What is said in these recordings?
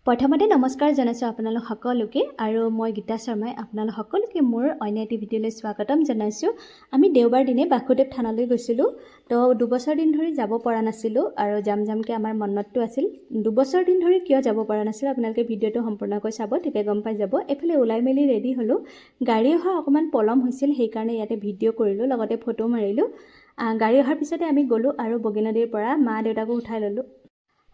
প্ৰথমতে নমস্কাৰ জনাইছোঁ আপোনালোক সকলোকে আৰু মই গীতা শৰ্মাই আপোনালোক সকলোকে মোৰ অন্য এটি ভিডিঅ'লৈ স্বাগতম জনাইছোঁ। আমি দেওবাৰ দিনে বাসুদেৱ থানলৈ গৈছিলোঁ। তো 2 বছৰ দিন ধৰি যাব পৰা নাছিলোঁ আৰু জামকে আমাৰ মনতটো আছিল। 2 বছৰ দিন ধৰি কিয় যাব পৰা নাছিলোঁ আপোনালোকে ভিডিঅ'টো সম্পূৰ্ণকৈ চাব, তেতিয়া গম পাই যাব। এফালে ওলাই মেলি ৰেডি হ'লোঁ, গাড়ী অহা অকণমান পলম হৈছিল, সেইকাৰণে ইয়াতে ভিডিঅ' কৰিলোঁ, লগতে ফটো মাৰিলোঁ। গাড়ী অহাৰ পিছতে আমি গ'লোঁ আৰু বগীনদীৰ পৰা মা দেউতাকো উঠাই ল'লোঁ,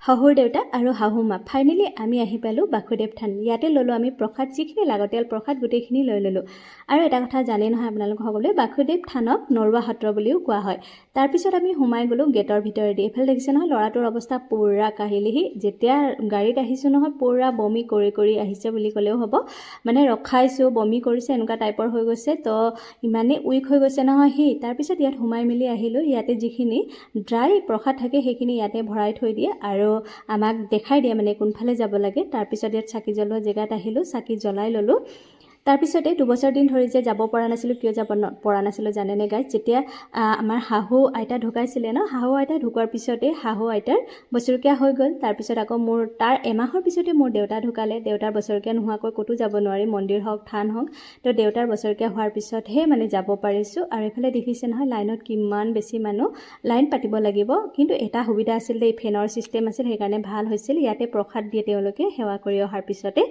শহুৰ দেউতা আৰু শাহু মা। ফাইনেলি আমি আহি পালোঁ বাসুদেৱ থান। ইয়াতে ল'লোঁ আমি প্ৰসাদ, যিখিনি লাগতিয়াল প্ৰসাদ গোটেইখিনি লৈ ল'লোঁ। আৰু এটা কথা জানেই নহয় আপোনালোক সকলোৱে, বাসুদেৱ থানক নৰুৱা সত্ৰ বুলিও কোৱা হয়। তাৰপিছত আমি সোমাই গ'লোঁ গেটৰ ভিতৰেদি। এইফালে দেখিছে নহয় ল'ৰাটোৰ অৱস্থা পুৰা কাহিলিহি। যেতিয়া গাড়ীত আহিছোঁ নহয় পুৰা বমি কৰি আহিছে বুলি ক'লেও হ'ব। মানে ৰখাইছোঁ, বমি কৰিছে, এনেকুৱা টাইপৰ হৈ গৈছে। তো ইমানেই উইক হৈ গৈছে নহয় সি। তাৰপিছত ইয়াত সোমাই মেলি আহিলোঁ। ইয়াতে যিখিনি ড্ৰাই প্ৰসাদ থাকে সেইখিনি ইয়াতে ভৰাই থৈ দিয়ে আৰু আমাক দেখাই দিয়ে মানে কোনফালে যাব লাগে। তাৰপিছত ইয়াত চাকি জ্বলোৱা জেগাত আহিলোঁ, চাকি জ্বলাই ল'লোঁ। তাৰপিছতে 2 বছৰ দিন ধৰি যে যাব পৰা নাছিলোঁ, কিয় যাব পৰা নাছিলোঁ জানেনে গাইজ? যেতিয়া আমাৰ শাহু আইতা ঢুকাইছিলে ন, শাহু আইতা ঢুকোৱাৰ পিছতে শাহু আইতাৰ বছৰকীয়া হৈ গ'ল। তাৰপিছত আকৌ তাৰ এমাহৰ পিছতে মোৰ দেউতা ঢুকালে। দেউতাৰ বছৰকীয়া নোহোৱাকৈ ক'তো যাব নোৱাৰি, মন্দিৰ হওক থান হওক। তো দেউতাৰ বছৰকীয়া হোৱাৰ পিছতহে মানে যাব পাৰিছোঁ। আৰু এইফালে দেখিছে নহয় লাইনত কিমান বেছি মানুহ, লাইন পাতিব লাগিব। কিন্তু এটা সুবিধা আছিল দেই, ফেনৰ ছিষ্টেম আছিল, সেইকাৰণে ভাল হৈছিল। ইয়াতে প্ৰসাদ দিয়ে তেওঁলোকে সেৱা কৰি অহাৰ পিছতে।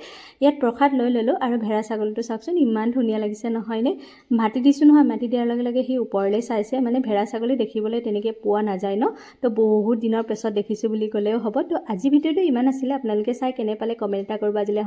ইয়াত প্ৰসাদ লৈ ল'লোঁ আৰু ভেড়া ছাগলীটো চাওকচোন ইমান ধুনীয়া লাগিছে নহয়নে? মাটি দিছোঁ নহয়, মাটি দিয়াৰ লগে লগে সি ওপৰলৈ চাইছে। মানে ভেড়া ছাগলী দেখিবলৈ তেনেকৈ পোৱা নাযায় ন, তো বহুত দিনৰ পিছত দেখিছোঁ বুলি ক'লেও হ'ব। তো আজি ভিডিঅ'টো ইমান আছিলে, আপোনালোকে চাই কেনে পালে কমেণ্ট এটা কৰিব। আজিলৈ